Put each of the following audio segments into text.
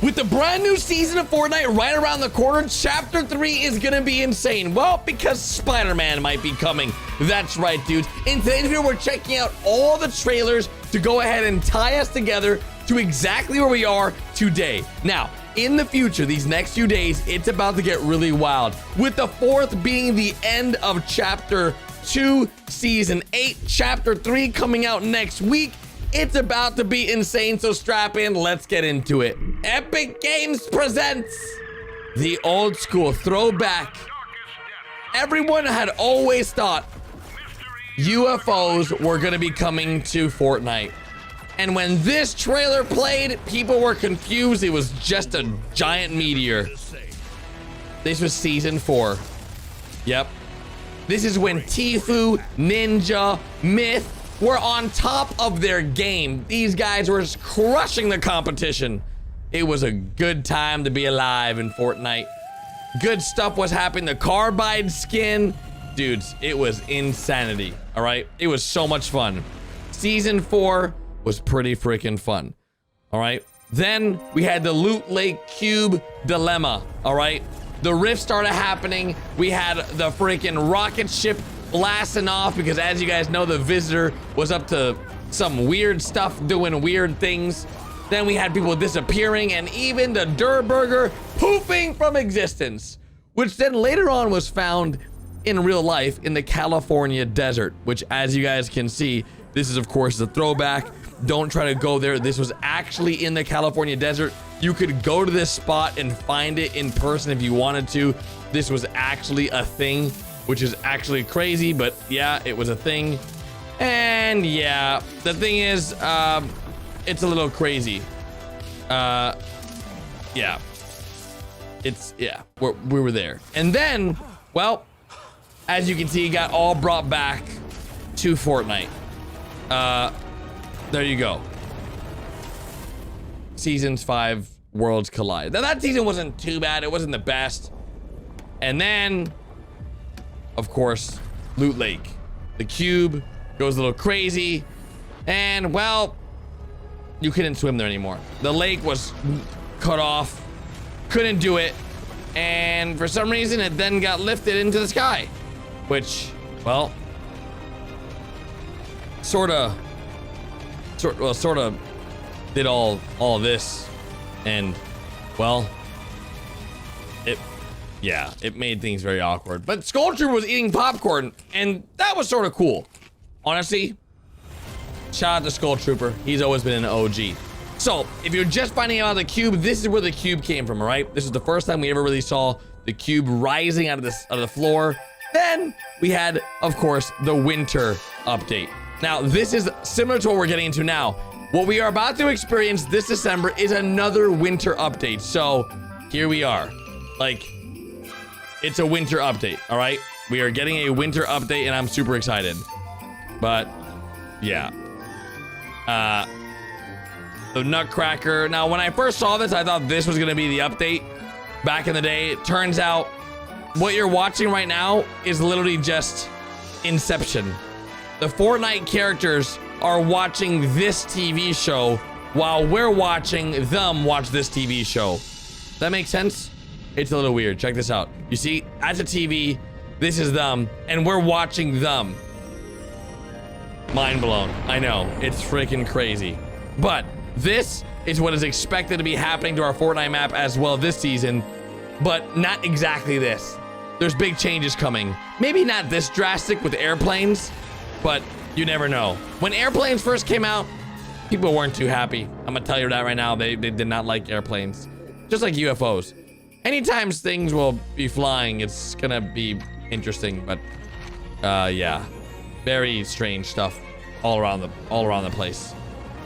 With the brand new season of Fortnite right around the corner, Chapter 3 is gonna be insane. Well, because Spider-Man might be coming. That's right, dudes. In today's video, we're checking out all the trailers to go ahead and tie us together to exactly where we are today. Now, in the future, these next few days, it's about to get really wild. With the 4th being the end of Chapter 2, Season 8, Chapter 3 coming out next week. It's about to be insane, so strap in, let's get into it. Epic Games presents the old school throwback. Everyone had always thought UFOs were gonna be coming to Fortnite. And when this trailer played, people were confused. It was just a giant meteor. This was Season 4. Yep. This is when Tfue, Ninja, Myth were on top of their game. These guys were just crushing the competition. It was a good time to be alive in Fortnite. Good stuff was happening. The Carbide skin. Dudes, it was insanity, all right? It was so much fun. Season 4 was pretty freaking fun, all right? Then we had the Loot Lake Cube dilemma, all right? The rift started happening. We had the freaking rocket ship blasting off because, as you guys know, the visitor was up to some weird stuff, doing weird things. Then we had people disappearing and even the Durburger poofing from existence, which then later on was found in real life in the California desert, which, as you guys can see, this is of course the throwback. Don't try to go there. This was actually in the California desert. You could go to this spot and find it in person if you wanted to. This was actually a thing, which is actually crazy, but yeah, it was a thing. And yeah, the thing is, it's a little crazy. Yeah, we were there. And then, well, as you can see, it got all brought back to Fortnite. There you go. Seasons 5 Worlds Collide. Now that season wasn't too bad. It wasn't the best. And then, of course, Loot Lake. The cube goes a little crazy. And, well, you couldn't swim there anymore. The lake was cut off. Couldn't do it. And for some reason, it then got lifted into the sky. Which, well, sort of did all this. And, well, it made things very awkward. But Skull Trooper was eating popcorn, and that was sort of cool. Honestly, shout out to Skull Trooper. He's always been an OG. So, if you're just finding out the cube, this is where the cube came from, all right? This is the first time we ever really saw the cube rising out of the floor. Then we had, of course, the winter update. Now, this is similar to what we're getting into now. What we are about to experience this December is another winter update. So, here we are. Like, it's a winter update, all right? We are getting a winter update, and I'm super excited. But, yeah. The Nutcracker. Now, when I first saw this, I thought this was going to be the update back in the day. It turns out what you're watching right now is literally just Inception. The Fortnite characters are watching this TV show while we're watching them watch this TV show. That makes sense? It's a little weird. Check this out. You see, as a TV, this is them, and we're watching them. Mind blown. I know, it's freaking crazy. But this is what is expected to be happening to our Fortnite map as well this season, but not exactly this. There's big changes coming. Maybe not this drastic with airplanes, but you never know. When airplanes first came out, people weren't too happy. I'm gonna tell you that right now. They did not like airplanes. Just like UFOs. Anytime things will be flying, it's gonna be interesting, but yeah. Very strange stuff all around the place.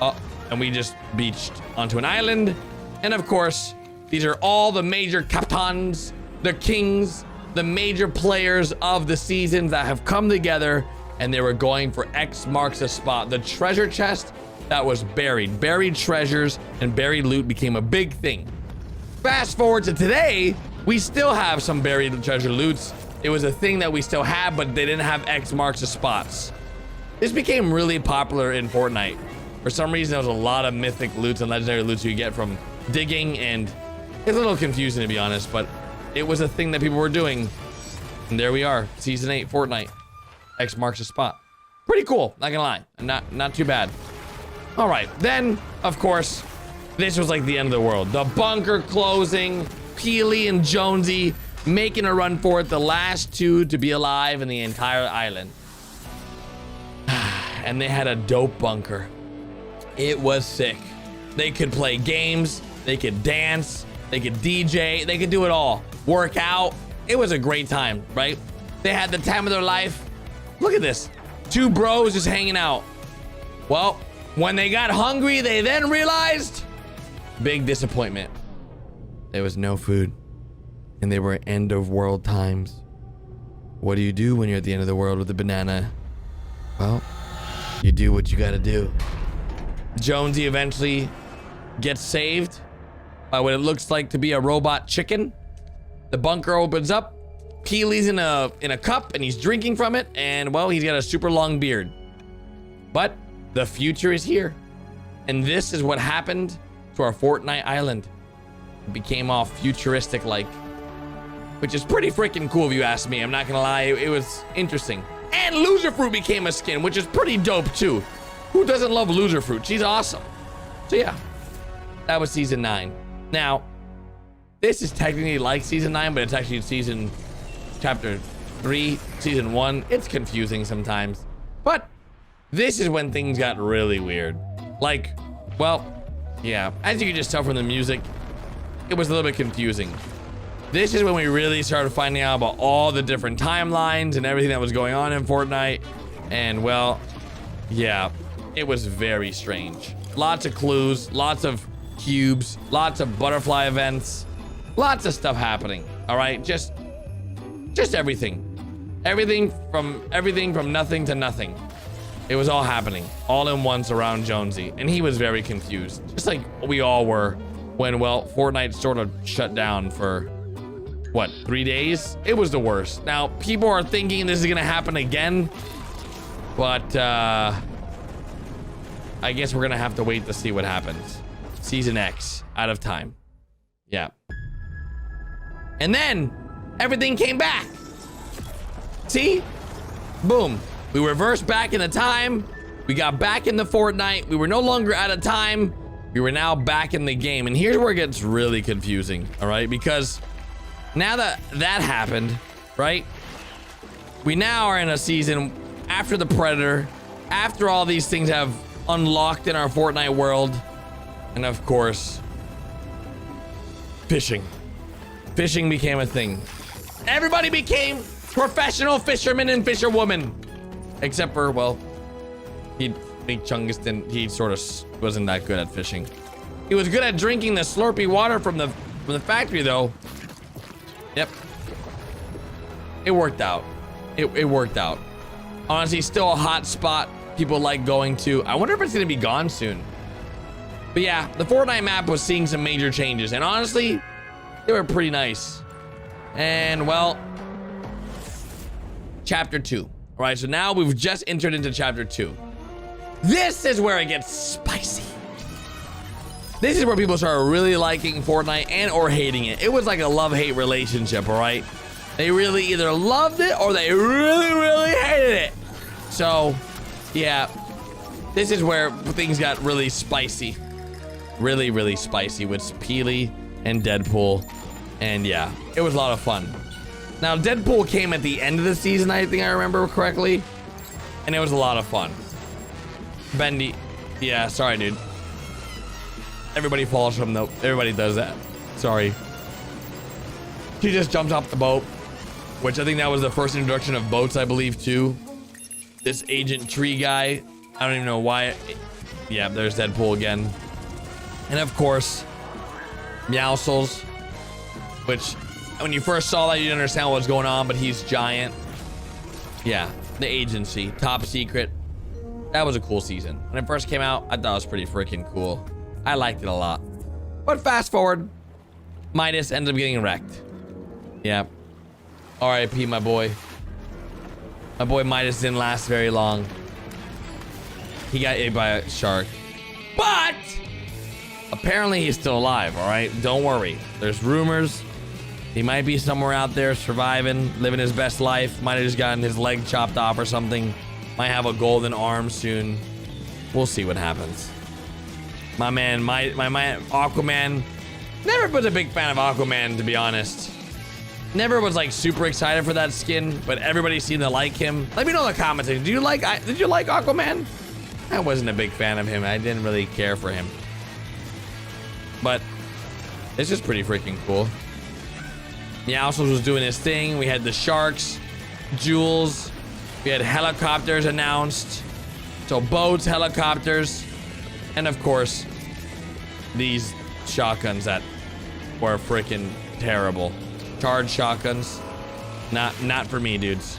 Oh, and we just beached onto an island. And of course, these are all the major captains, the kings, the major players of the seasons that have come together, and they were going for X marks the spot. The treasure chest that was buried. Buried treasures and buried loot became a big thing. Fast forward to today, we still have some buried treasure loots. It was a thing that we still have, but they didn't have X marks the spots. This became really popular in Fortnite. For some reason, there was a lot of mythic loots and legendary loots you get from digging, and it's a little confusing to be honest, but it was a thing that people were doing. And there we are, season 8 Fortnite. X marks the spot. Pretty cool, not gonna lie. Not too bad. All right, then of course, this was like the end of the world. The bunker closing, Peely and Jonesy making a run for it, the last two to be alive in the entire island. And they had a dope bunker. It was sick. They could play games, they could dance, they could DJ, they could do it all. Work out. It was a great time, right? They had the time of their life. Look at this. Two bros just hanging out. Well, when they got hungry, they then realized big disappointment. There was no food, and they were end of world times. What do you do when you're at the end of the world with a banana? Well, you do what you gotta do. Jonesy eventually gets saved by what it looks like to be a robot chicken. The bunker opens up. Peely's in a cup and he's drinking from it, and well, he's got a super long beard. But the future is here, and this is what happened to our Fortnite island. It became all futuristic like, which is pretty freaking cool if you ask me. I'm not gonna lie, it was interesting. And Loser Fruit became a skin, which is pretty dope too. Who doesn't love Loser Fruit? She's awesome. So yeah, that was season 9. Now, this is technically like season 9, but it's actually chapter 3, season 1. It's confusing sometimes, but this is when things got really weird. Like, well, yeah, as you can just tell from the music, it was a little bit confusing. This is when we really started finding out about all the different timelines and everything that was going on in Fortnite. And well, yeah, it was very strange. Lots of clues, lots of cubes, lots of butterfly events, lots of stuff happening. All right, just everything. Everything from nothing to nothing. It was all happening all in once around Jonesy, and he was very confused, just like we all were when, well, Fortnite sort of shut down for what, 3 days? It was the worst. Now, people are thinking this is gonna happen again, but I guess we're gonna have to wait to see what happens. Season X, out of time. Yeah. And then everything came back. See? Boom. We reversed back in the time. We got back in the Fortnite. We were no longer out of time. We were now back in the game. And here's where it gets really confusing, all right? Because now that that happened, right? We now are in a season after the Predator, after all these things have unlocked in our Fortnite world. And of course, fishing. Fishing became a thing. Everybody became professional fishermen and fisherwomen. Except for, well, Chungus, he sort of wasn't that good at fishing. He was good at drinking the slurpy water from the factory, though. Yep. It worked out. It worked out. Honestly, still a hot spot people like going to. I wonder if it's gonna be gone soon. But yeah, the Fortnite map was seeing some major changes, and honestly, they were pretty nice. And well, chapter 2. All right, so now we've just entered into chapter 2. This is where it gets spicy. This is where people start really liking Fortnite and or hating it. It was like a love-hate relationship, all right? They really either loved it or they really, really hated it. So, yeah, this is where things got really spicy. Really, really spicy with Peely and Deadpool. And yeah, it was a lot of fun. Now, Deadpool came at the end of the season, I think I remember correctly. And it was a lot of fun. Bendy. Yeah, sorry, dude. Everybody falls from the... Everybody does that. Sorry. He just jumped off the boat. Which I think that was the first introduction of boats, I believe, too. This Agent Tree guy. I don't even know why. Yeah, there's Deadpool again. And of course, Meowscles. Which, when you first saw that, you didn't understand what was going on, but he's giant. Yeah, the agency. Top secret. That was a cool season. When it first came out, I thought it was pretty freaking cool. I liked it a lot. But fast forward, Midas ended up getting wrecked. Yeah. R.I.P. my boy. My boy Midas didn't last very long. He got ate by a shark. But Apparently he's still alive, all right? Don't worry. There's rumors. He might be somewhere out there surviving, living his best life. Might have just gotten his leg chopped off or something. Might have a golden arm soon. We'll see what happens. My man, my man, Aquaman. Never was a big fan of Aquaman, to be honest. Never was like super excited for that skin, but everybody seemed to like him. Let me know in the comments. Did you like Aquaman? I wasn't a big fan of him. I didn't really care for him. But it's just pretty freaking cool. Meowscles was doing his thing. We had the sharks, jewels. We had helicopters announced. So boats, helicopters, and of course, these shotguns that were freaking terrible. Charged shotguns. Not for me, dudes.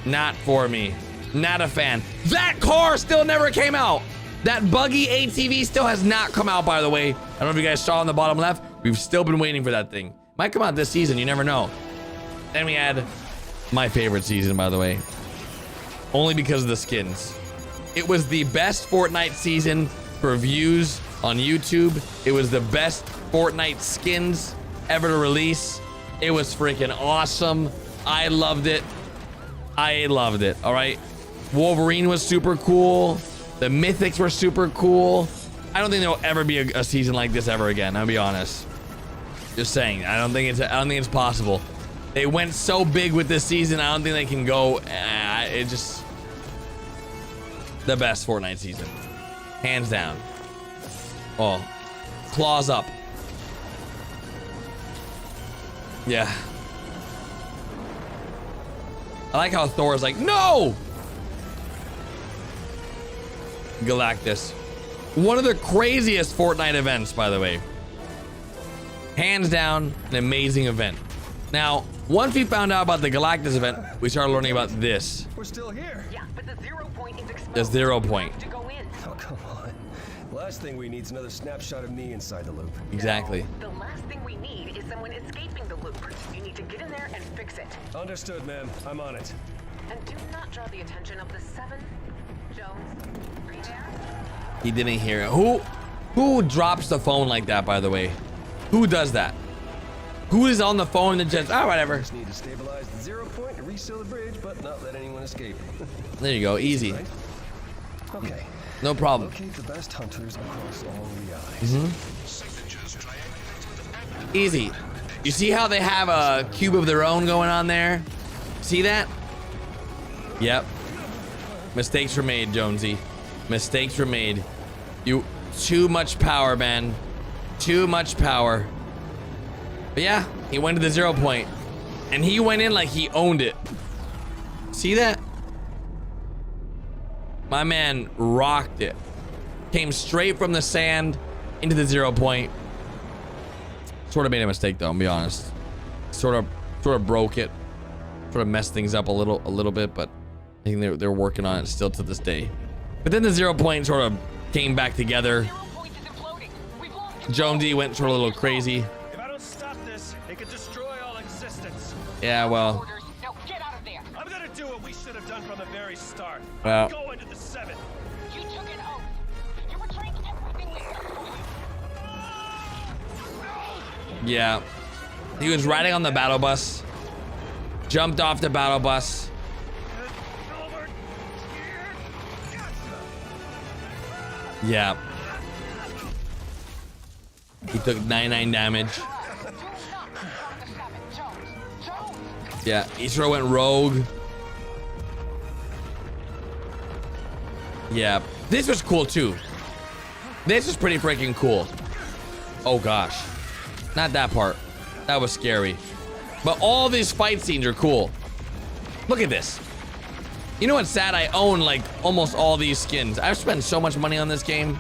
Not for me. Not a fan. That car still never came out. That buggy ATV still has not come out, by the way. I don't know if you guys saw on the bottom left. We've still been waiting for that thing. Might come out this season, you never know. Then we had my favorite season, by the way. Only because of the skins. It was the best Fortnite season for views on YouTube. It was the best Fortnite skins ever to release. It was freaking awesome. I loved it. I loved it, all right? Wolverine was super cool. The mythics were super cool. I don't think there'll ever be a season like this ever again, I'll be honest. Just saying, I don't think it's possible. They went so big with this season, I don't think they can go. It just the best Fortnite season, hands down. Oh, claws up. Yeah. I like how Thor's like, no! Galactus. One of the craziest Fortnite events, by the way. Hands down, an amazing event. Now, once we found out about the Galactus event, we started learning about this. We're still here. Yeah, but the 0 point is exposed. The 0 point. To go in. Oh, come on. Last thing we need is another snapshot of me inside the loop. Exactly. The last thing we need is someone escaping the loop. You need to get in there and fix it. Understood, ma'am. I'm on it. And do not draw the attention of the 7. Jones, are you there? He didn't hear it. Who drops the phone like that, by the way? Who does that? Who is on the phone and just, oh, whatever. Just need to stabilize the 0 point and reseal the bridge, but not let anyone escape. There you go, easy. Right? Okay. No problem. Locate the best hunters across all the eyes. Easy. You see how they have a cube of their own going on there? See that? Yep. Mistakes were made, Jonesy. Mistakes were made. Too much power, man. Too much power. But yeah, he went to the 0 point. And he went in like he owned it. See that? My man rocked it. Came straight from the sand into the 0 point. Sort of made a mistake though, I'll be honest. Sort of broke it. Sort of messed things up a little bit, but I think they're working on it still to this day. But then the 0 point sort of came back together. Jonesy went sort of a little crazy. If I don't stop this, it could destroy all existence. Yeah, well. Now get out of there. I'm gonna do what we should have done from the very start. Well. I'm going to the 7. You took an oath. You betrayed everything we said for you. Yeah. He was riding on the battle bus. Jumped off the battle bus. Yeah. He took 99 damage. Yeah, he sort of went rogue. Yeah, this was cool too. This was pretty freaking cool. Oh gosh. Not that part. That was scary. But all these fight scenes are cool. Look at this. You know what's sad? I own like almost all these skins. I've spent so much money on this game.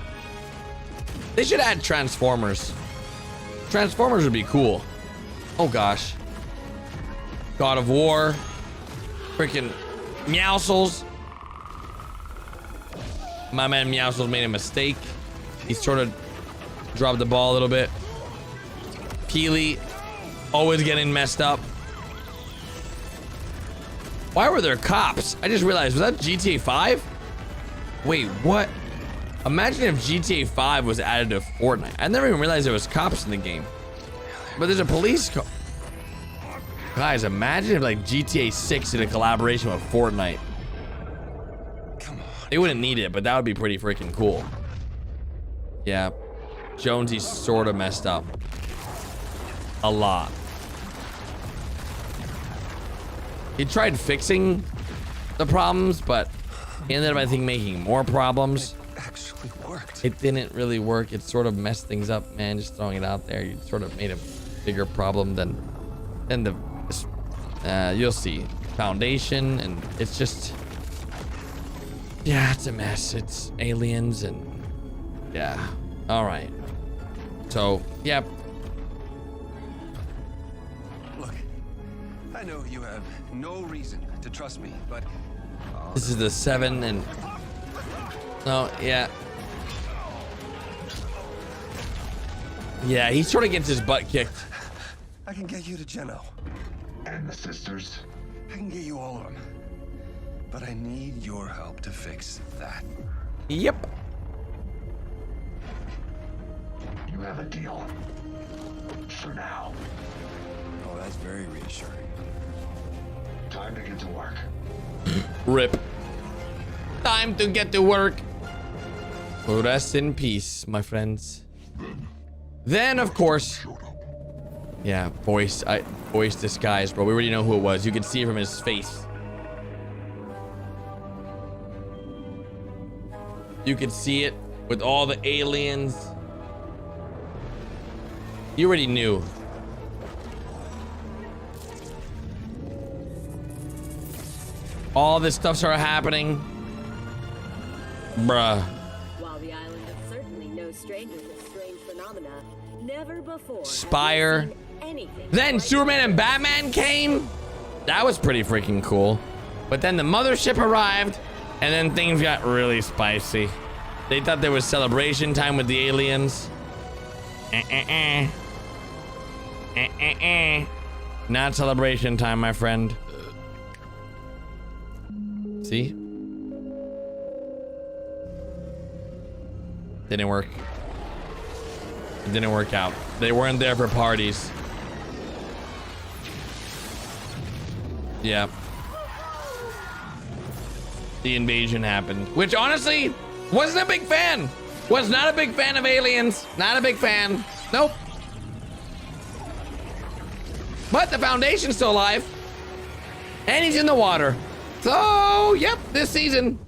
They should add Transformers. Transformers would be cool. Oh gosh. God of War. Freaking Meowscles. My man Meowscles made a mistake. He sort of dropped the ball a little bit. Peely always getting messed up. Why were there cops? I just realized, was that GTA 5? Wait, what? Imagine if GTA 5 was added to Fortnite. I never even realized there was cops in the game. But there's a police car. Guys, imagine if like GTA 6 did a collaboration with Fortnite. Come on. They wouldn't need it, but that would be pretty freaking cool. Yeah. Jonesy's sort of messed up. A lot. He tried fixing the problems, but he ended up, I think, making more problems. Actually worked. It didn't really work. It sort of messed things up, man. Just throwing it out there. You sort of made a bigger problem than the you'll see foundation, and it's just, yeah, it's a mess. It's aliens and yeah. All right. So, yep. Look, I know you have no reason to trust me, but This is the 7 and oh yeah. Yeah, he sort of gets his butt kicked. I can get you to Geno. And the sisters? I can get you all of them. But I need your help to fix that. Yep. You have a deal. For now. Oh, that's very reassuring. Time to get to work. Rip. Time to get to work. Rest in peace, my friends. Then, of course, yeah, voice disguise, bro. We already know who it was. You can see it from his face. You can see it with all the aliens. You already knew. All this stuff started happening. Bruh. While the island is certainly no stranger to strange phenomena, never before Spire. have we seen anything Then like Superman and Batman came. That was pretty freaking cool. But then the mothership arrived, and then things got really spicy. They thought there was celebration time with the aliens. Not celebration time, my friend. See? Didn't work. It didn't work out. They weren't there for parties. Yeah. The invasion happened, which honestly wasn't a big fan. Was not a big fan of aliens. Not a big fan. Nope. But the Foundation's still alive. And he's in the water. So, yep, this season